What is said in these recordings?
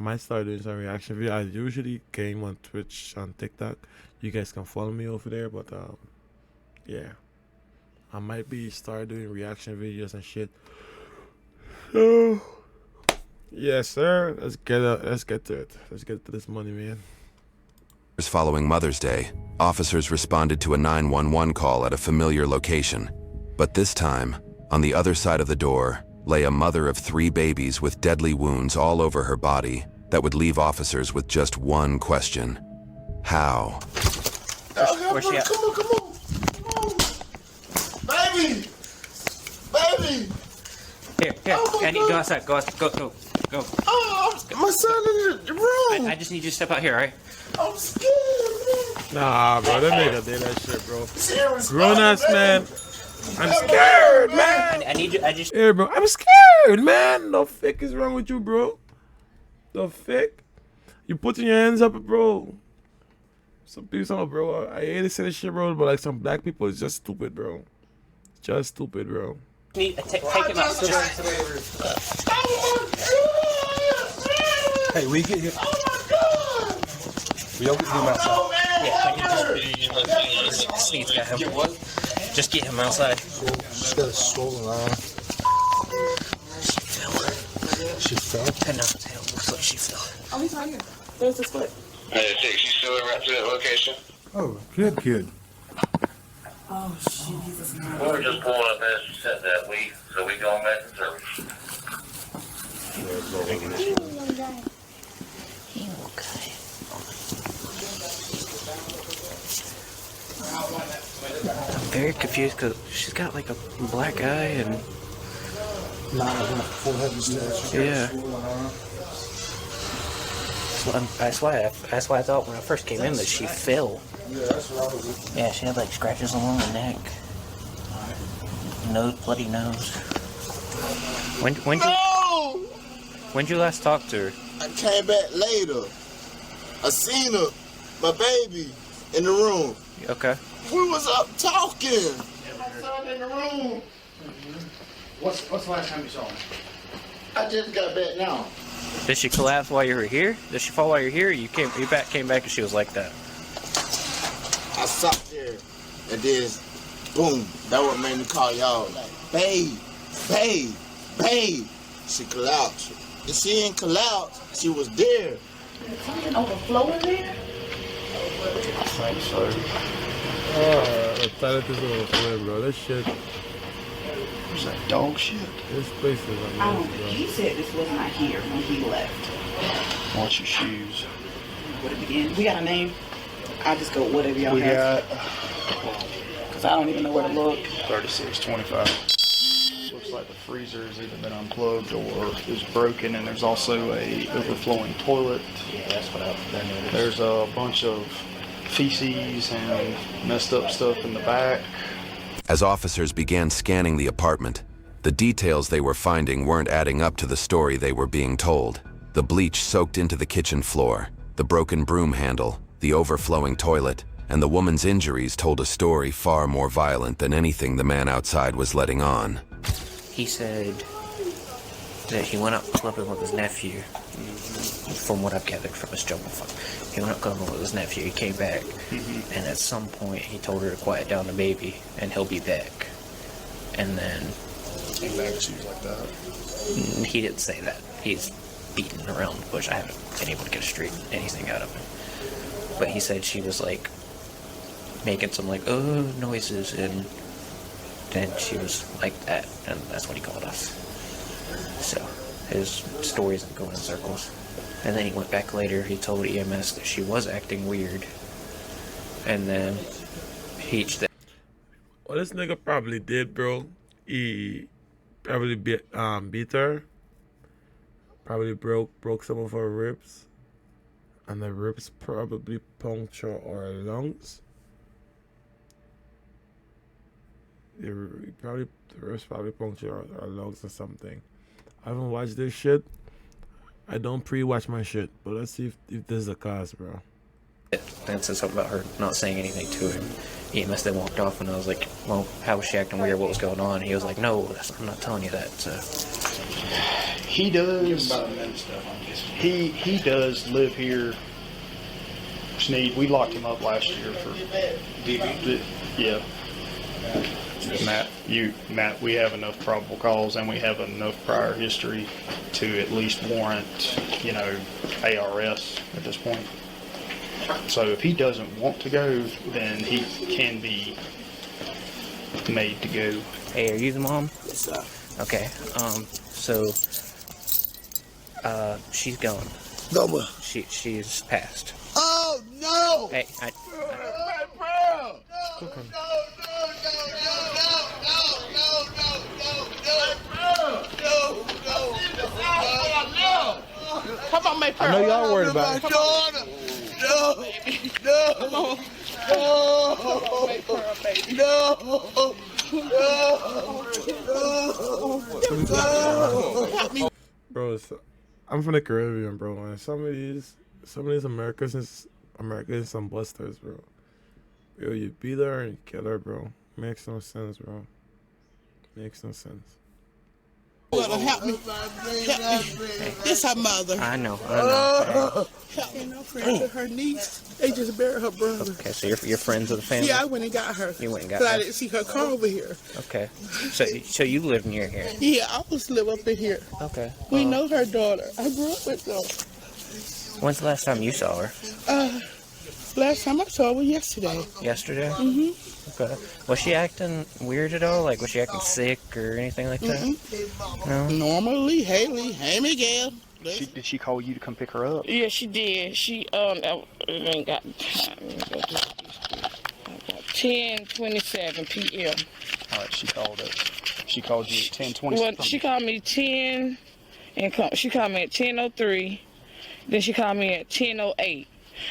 might start doing some reaction video. I usually game on Twitch, on TikTok. You guys can follow me over there, but yeah, I might be start doing reaction videos and shit. So yes, sir. Let's get to it. Let's get to this money, man. Following Mother's Day, officers responded to a 911 call at a familiar location. But this time, on the other side of the door, lay a mother of 3 babies with deadly wounds all over her body that would leave officers with just one question. How? Where's she at? Come on. Baby! Baby! Here. Oh my I need to go outside. Go. Oh, my son in the room! I just need you to step out here, all right? I'm scared, man. Nah, bro, that nigga did that shit, bro. Serious, Grown ass man. I'm scared, man. I need you. I just. Hey, bro, I'm scared, man. The fuck is wrong with you, bro? The fuck? You putting your hands up, bro? Some people, bro. I hate to say this shit, bro, but like some black people is just stupid, bro. Just stupid, bro. Take him out. Hey, we get here. Oh my God! We all get him outside. Steve's got him. Just get him outside. She's got a swollen arm. She fell? I know. It looks like she fell. Oh, he's right here. There's his foot. Hey, Six, you still right to that location? Oh, good kid. Oh, shit, he's a smart. We were just pulling up as you said that week, so we going back to service. I'm very confused because she's got like a black eye and Forehead and statue. yeah. That's why I thought when I first came in that she fell. Yeah, that's what I was. Yeah, she had like scratches along the neck, bloody nose. No! When'd you last talk to her? I came back later. I seen her, my baby, in the room. Okay. We was up talking. My son in the room. What's the last time you saw him? I just got back now. Did she collapse while you were here? Did she fall while you were here? Or you came back and she was like that. I sat there and then boom. That what made me call y'all like, babe. She collapsed. If she didn't collapse, she was there. Something overflowing there? The toilet is overflowing, bro. That shit. Was that dog shit? This place is a I mess, don't. bro. He said this was not here when he left. Watch your shoes. What it begin? We got a name. I just go whatever y'all We have. got Cause I don't even know where to look. 3625. Looks like the freezer has either been unplugged or is broken, and there's also a overflowing toilet. Yeah, that's what I noticed. There's a bunch of feces and messed up stuff in the back. As officers began scanning the apartment, the details they were finding weren't adding up to the story they were being told. The bleach soaked into the kitchen floor, the broken broom handle, the overflowing toilet, and the woman's injuries told a story far more violent than anything the man outside was letting on. He said that he went out clubbing with his nephew. From what I've gathered from his jumble phone, he went out clubbing with his nephew. He came back, and at some point he told her to quiet down the baby, and he'll be back. And then Came back, she was like that. he didn't say that. He's beating around the bush. I haven't been able to get anything out of him. But he said she was like making some like noises, and then she was like that, and that's when he called us. So his story isn't going in circles. And then he went back later. He told EMS that she was acting weird, and then What this nigga probably did, bro, he probably beat her. Probably broke some of her ribs, and the ribs probably puncture our lungs. The ribs probably puncture our lungs or something. I haven't watched this shit. I don't pre-watch my shit, but let's see if this is the cause, bro. then said something about her not saying anything to him. EMS then walked off, and I was like, well, how was she acting weird? What was going on? He was like, no, I'm not telling you that. So He does. He does live here. Sneed. We locked him up last year for DV. Yeah. Matt, we have enough probable cause and we have enough prior history to at least warrant, ARS at this point. So if he doesn't want to go, then he can be made to go. hey, are you the mom? Yes, sir. Okay. So she's gone. Go, bro. She's passed. Oh, no! Hey, Bro! Come on, my I know y'all worried about it. Bro, I'm from the Caribbean, bro. And some of these Americans some busters, bro. Yo, you beat her and kill her, bro. Makes no sense, bro. Makes no sense. Brother, help me. This her mother. I know. Help me, no friend to her niece. They just buried her brother. Okay, so you're friends of the family? Yeah, I went and got her. You went and got But I her? didn't see her come over here. Okay. So you live near here? Yeah, I was live up in here. Okay. We know her daughter. I grew up with them. When's the last time you saw her? Last time I saw her yesterday. Yesterday? Mm-hmm. Okay. Was she acting weird at all? Like, was she acting sick or anything like that? No? Normally, Haley, hey Miguel. Did she call you to come pick her up? Yeah, she did. She ain't got time. 10:27 p.m. All right, she called us. She called you at 10:20. Well, she called me 10 and she called me at 10:03. Then she called me at 10:08.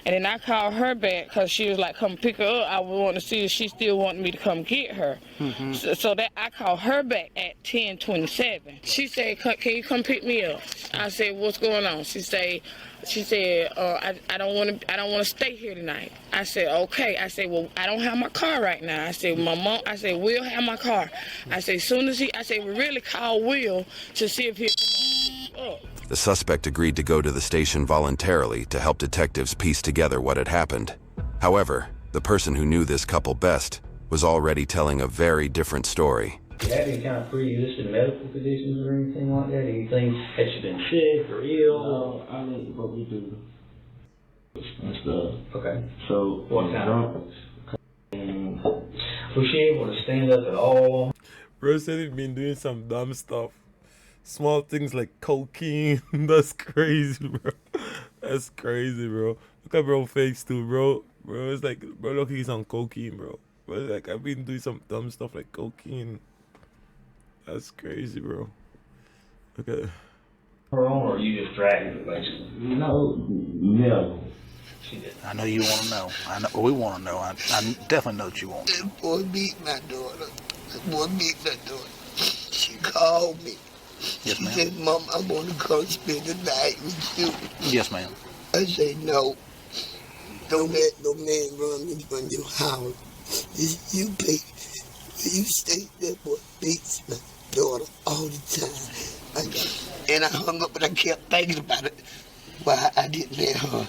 And then I called her back because she was like, come pick her up. I want to see if she still wanted me to come get her. Mm-hmm. So that I called her back at 10:27. She said, can you come pick me up? I said, what's going on? She said, I don't want to stay here tonight. I said, okay. I said, well, I don't have my car right now. I said, Will have my car. I said, we really call Will to see if he'll come on and pick you up. The suspect agreed to go to the station voluntarily to help detectives piece together what had happened. However, the person who knew this couple best was already telling a very different story. Do you have any kind of pre-existing medical conditions or anything like that? Anything that you've been sick or ill? No, I mean, what we do and stuff. Okay. So, What kind of? Was she able to stand up at all? Bro said he'd been doing some dumb stuff. Small things like cocaine. That's crazy, bro. That's crazy, bro. Look at bro face too, bro. Bro, it's like, bro, look, he's on cocaine, bro. Bro, like, I've been doing some dumb stuff like cocaine. That's crazy, bro. Okay. Her on, or you just dragging it, basically? No, never. I know you want to know. I know. We want to know. I definitely know what you want. That boy beat my daughter. She called me. Yes, ma'am. She said, Mom, I want to come spend the night with you. Yes, ma'am. I said, no. Don't let no man run in front of your house. You pay. You stay there, boy, beats my daughter all the time. And I hung up, but I kept thinking about it. Why I didn't let her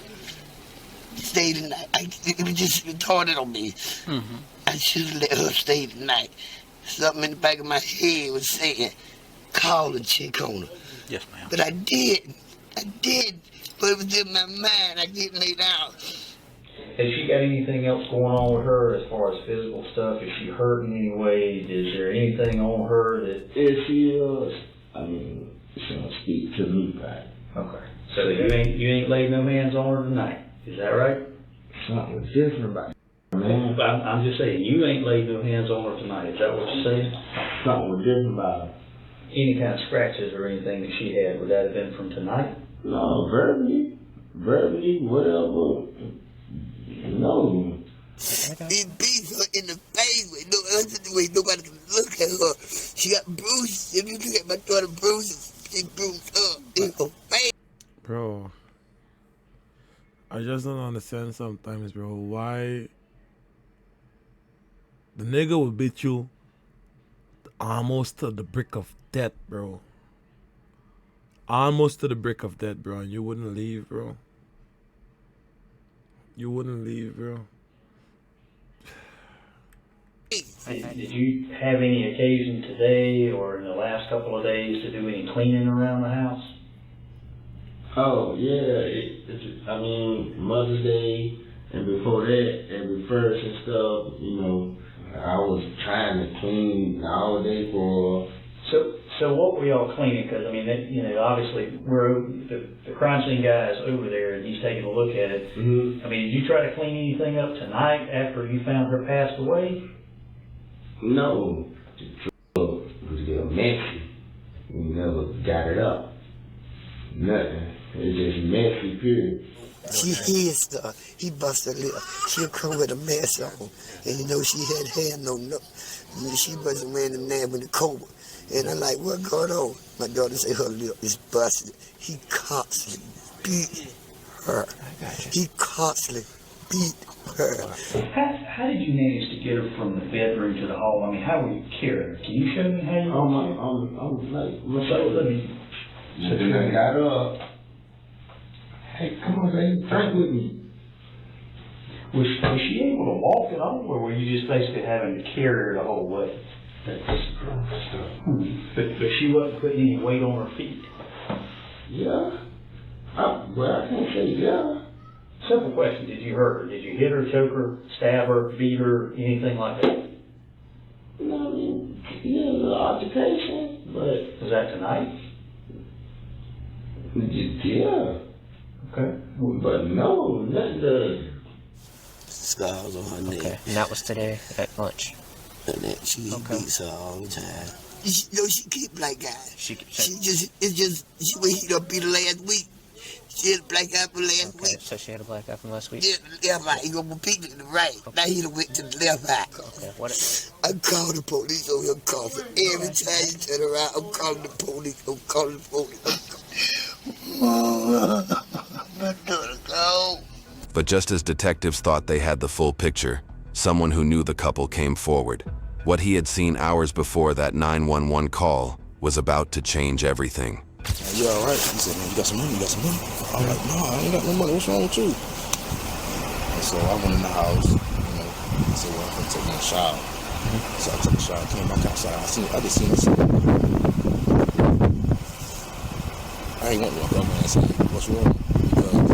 stay the night. It was just retarded on me. Mm-hmm. I should have let her stay the night. Something in the back of my head was saying, call and check on her. Yes, ma'am. But I did. But it was in my mind. I didn't lay down. Has she got anything else going on with her as far as physical stuff? Is she hurt in any way? Is there anything on her that... If she is, I mean, she's gonna speak to me, right? Okay. So you ain't laid no hands on her tonight. Is that right? Something different about it, man. I'm just saying, you ain't laid no hands on her tonight. Is that what you're saying? Something different about it. Any kind of scratches or anything that she had, would that have been from tonight? No, verbally, whatever. No. He beat her in the face with no other way. Nobody can look at her. She got bruises. If you look at my daughter bruises, she bruised up in her face. Bro, I just don't understand sometimes, bro. Why The nigga will beat you almost to the brick of death, bro. Almost to the brick of death, bro. And you wouldn't leave, bro. You wouldn't leave, bro. Did you have any occasion today or in the last couple of days to do any cleaning around the house? Oh, yeah. I mean, Mother's Day and before that, every first and stuff, you know, I was trying to clean all day for. So what were y'all cleaning? Because, I mean, obviously, the crime scene guy is over there and he's taking a look at it. Mm-hmm. I mean, did you try to clean anything up tonight after you found her passed away? No. The truck was getting messy. We never got it up. Nothing. It's just messy, period. She hid stuff. He busted her lip. She'll come with a mask on. And you know she had hair no. She wasn't wearing the name with the cobra. And I'm like, what going on? My daughter said her lip is busted. He constantly beat her. He constantly beat her. How did you manage to get her from the bedroom to the hall? I mean, how were you carrying her? Can you show me how you I'm like, my shoulder. And I got up. Hey, come on, baby, drink with me. Was she able to walk at all, or were you just basically having to carry her the whole way? But she wasn't putting any weight on her feet? Yeah. Well, I can't say yeah. Simple question, did you hurt her? Did you hit her, choke her, stab her, beat her, anything like that? No, I mean, yeah, a little altercation, but... Was that tonight? Yeah. Okay. But no, nothing to... Scars on her neck. Okay. And that was today at lunch. And that she beats her all the time. She keep black eyes. She up be the last week. She had a black eye for last week. So she had a black eye from last week? Yeah, the left eye. He gonna peek to the right. Now he done went to the left eye. Okay, what? I call the police on your coughing. Every time you turn around, I'm calling the police. I'm calling the police. But just as detectives thought they had the full picture, someone who knew the couple came forward. What he had seen hours before that 911 call was about to change everything. You all right? He said, man, you got some money? You got some money? I'm like, no, I ain't got no money. What's wrong with you? And so I went in the house, I said, well, I'm going to take a shower. So I took a shower, came back outside. I just seen this. I ain't want to walk up and say, what's wrong? Because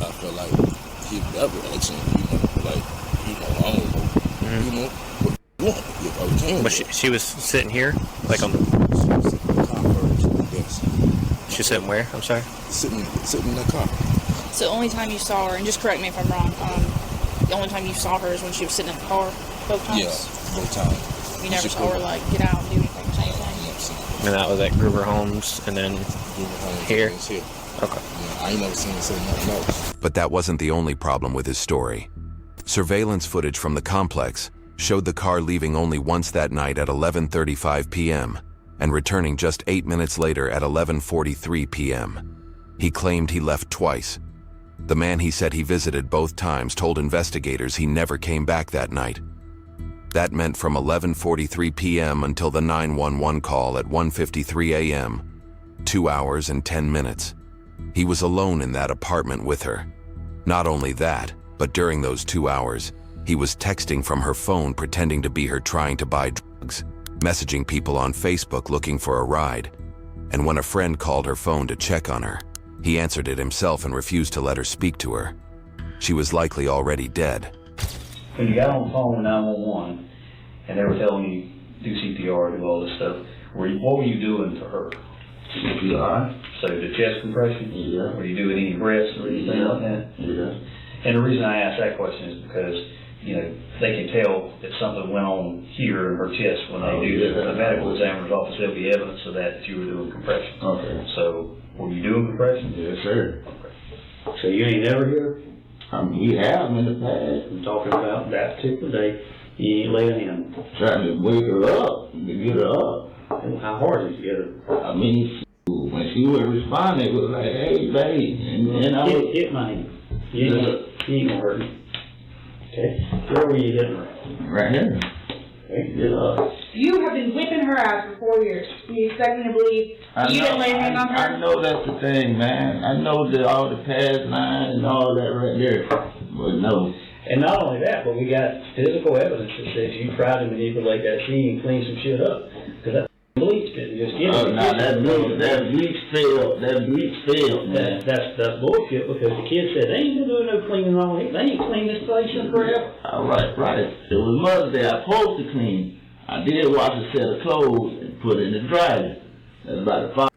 I felt like he never asking, like, I don't know, what you want? But she was sitting here? Like on the... She was sitting where? I'm sorry? Sitting in the car. So the only time you saw her, and just correct me if I'm wrong, the only time you saw her is when she was sitting in the car, both times? Yeah, both times. You never saw her, like, get out and do anything, say anything? And that was at Gruber Homes, and then here? Here. Okay. Yeah, I ain't never seen her say nothing else. But that wasn't the only problem with his story. Surveillance footage from the complex showed the car leaving only once that night at 11:35 p.m. and returning just 8 minutes later at 11:43 p.m. He claimed he left twice. The man he said he visited both times told investigators he never came back that night. That meant from 11:43 p.m. until the 911 call at 1:53 a.m., 2 hours and 10 minutes. He was alone in that apartment with her. Not only that, but during those 2 hours, he was texting from her phone pretending to be her trying to buy drugs, messaging people on Facebook looking for a ride. And when a friend called her phone to check on her, he answered it himself and refused to let her speak to her. She was likely already dead. When you got on the phone with 911 and they were telling you do CPR, do all this stuff, what were you doing to her? CPR. So the chest compression? Yeah. Were you doing any breaths or anything like that? Yeah. And the reason I ask that question is because, they can tell that something went on here in her chest when they do the medical examiner's office. There'll be evidence of that you were doing compression. Okay. So, were you doing compression? Yes, sir. Okay. So you ain't never here? You have in the past. I'm talking about that particular day. You ain't laying in. Trying to wake her up, to get her up. How hard did you get her? I mean, when she would respond, it was like, hey, babe. And I was... Hit my hand. You ain't gonna hurt me. Okay. Where were you hitting her? Right here. Yeah. You have been whipping her ass for 4 years. You expect me to believe you didn't lay a hand on her? I know that's the thing, man. I know that all the past line and all that right there. But no. And not only that, but we got physical evidence that says you tried to manipulate that sheet and clean some shit up. Because that bleach didn't just get it. No, that bleach failed. That bleach failed, man. That's bullshit because the kid said they ain't been doing no cleaning on it. They ain't cleaned this place in forever. All right. It was Mother's Day. I supposed to clean. I did wash a set of clothes and put it in the dryer. That's about 5.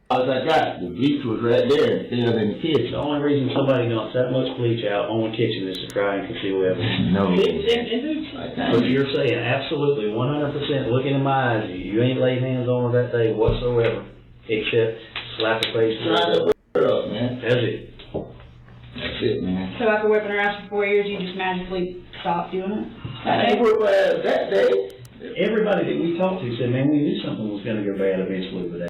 As I got, the bleach was right there, still in the kitchen. The only reason somebody dumps that much bleach out on the kitchen is to try and conceal evidence. No. But you're saying absolutely 100% looking in my eyes, you ain't laid hands on her that day whatsoever, except slap her face. Try to whip her up, man. That's it. That's it, man. So after whipping her ass for 4 years, you just magically stopped doing it? I ain't whip her ass that day. Everybody that we talked to said, man, we knew something was going to go bad eventually with that.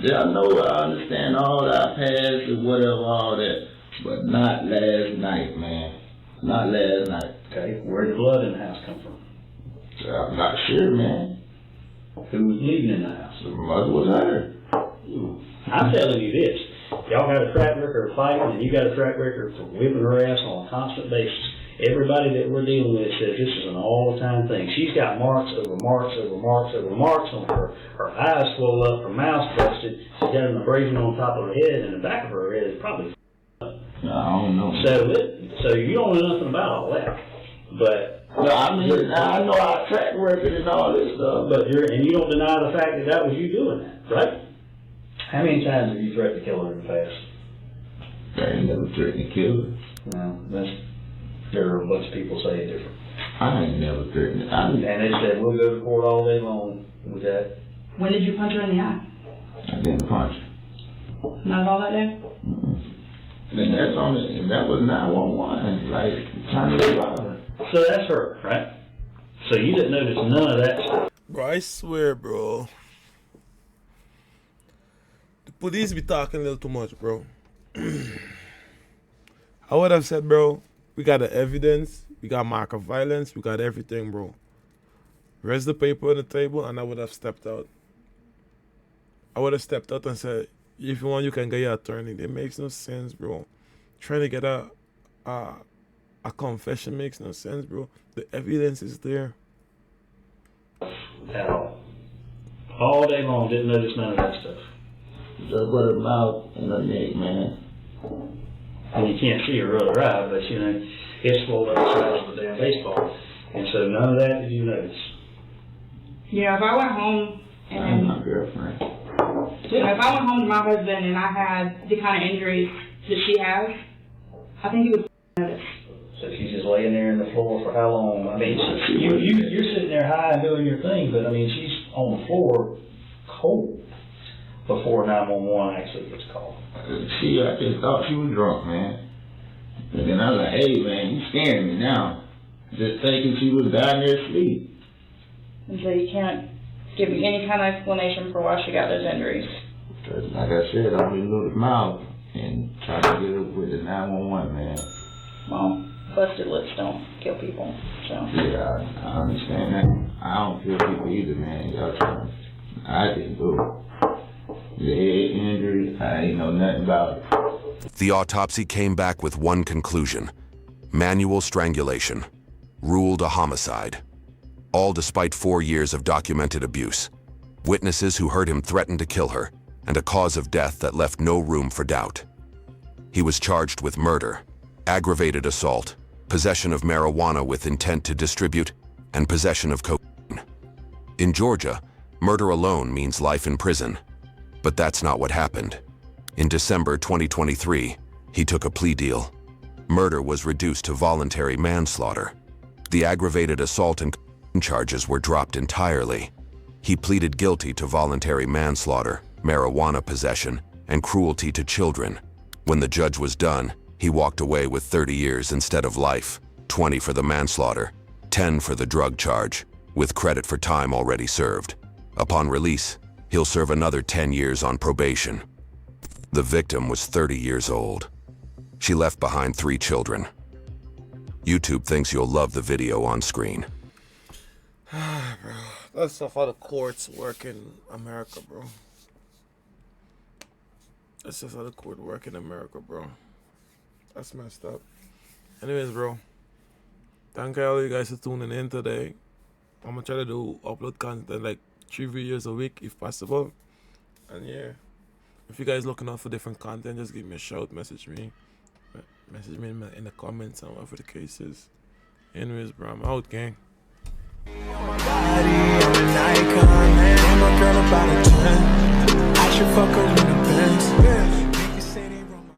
I know, I understand all our past and whatever, all that, but not last night, man. Not last night. Okay, where did the blood in the house come from? I'm not sure, man. Who was bleeding in the house? The mother was her. I'm telling you this. Y'all got a track record of fighting, and you got a track record for whipping her ass on a constant basis. Everybody that we're dealing with says this is an all-the-time thing. She's got marks over marks over marks over marks on her. Her eyes swell up, her mouth's busted. She's got an abrasion on top of her head, and the back of her head is probably up. No, I don't know. So you don't know nothing about all that. But no, I mean, I know our track record and all this stuff. But you don't deny the fact that was you doing that, right? How many times have you threatened to kill her in the past? I ain't never threatened to kill her. No, there are a bunch of people say it different. I ain't never threatened. And they said, we'll go to court all day long with that. When did you punch her in the eye? I didn't punch her. Not at all that day? And that's on it. And that was 911. Like, trying to rob her. So that's her, right? So you didn't notice none of that stuff. Bro, I swear, bro. The police be talking a little too much, bro. I would have said, bro, we got the evidence, we got mark of violence, we got everything, bro. Rest the paper on the table, and I would have stepped out. I would have stepped out and said, if you want, you can get your attorney. It makes no sense, bro. Trying to get a confession makes no sense, bro. The evidence is there. At all. All day long, didn't notice none of that stuff. Just with her mouth and her neck, man. And you can't see her other eye, but you know, it's full of the size of a damn baseball. And so none of that did you notice. Yeah, if I went home and my girlfriend. If I went home to my husband and I had the kind of injuries that she has, I think he would notice. So she's just laying there in the floor for how long? I mean, you're sitting there high and doing your thing, but I mean, she's on the floor cold before 911 actually gets called. I just thought she was drunk, man. And then I was like, hey, man, you scaring me now. Just thinking she was down there asleep. And so you can't give me any kind of explanation for why she got those injuries. Because, like I said, I've been looking mouth and trying to get up with the 911, man. Well, busted lips don't kill people, so. Yeah, I understand that. I don't kill people either, man. Y'all trying to I didn't do it. The head injury, I ain't know nothing about it. The autopsy came back with one conclusion: manual strangulation, ruled a homicide. All despite 4 years of documented abuse. Witnesses who heard him threaten to kill her, and a cause of death that left no room for doubt. He was charged with murder, aggravated assault, possession of marijuana with intent to distribute, and possession of cocaine. In Georgia, murder alone means life in prison. But that's not what happened. In December 2023, he took a plea deal. Murder was reduced to voluntary manslaughter. The aggravated assault and charges were dropped entirely. He pleaded guilty to voluntary manslaughter, marijuana possession, and cruelty to children. When the judge was done, he walked away with 30 years instead of life, 20 for the manslaughter, 10 for the drug charge, with credit for time already served. Upon release, he'll serve another 10 years on probation. The victim was 30 years old. She left behind 3 children. YouTube thinks you'll love the video on screen. Bro, that's stuff how the courts work in America, bro. That's just how the court work in America, bro. That's messed up. Anyways, bro. Thank you all you guys for tuning in today. I'm gonna try to upload content like 3 videos a week if possible. And yeah, if you guys looking out for different content, just give me a shout, message me in the comments and whatever the case is. Anyways, bro, I'm out, gang. I should fuck her in the Benz.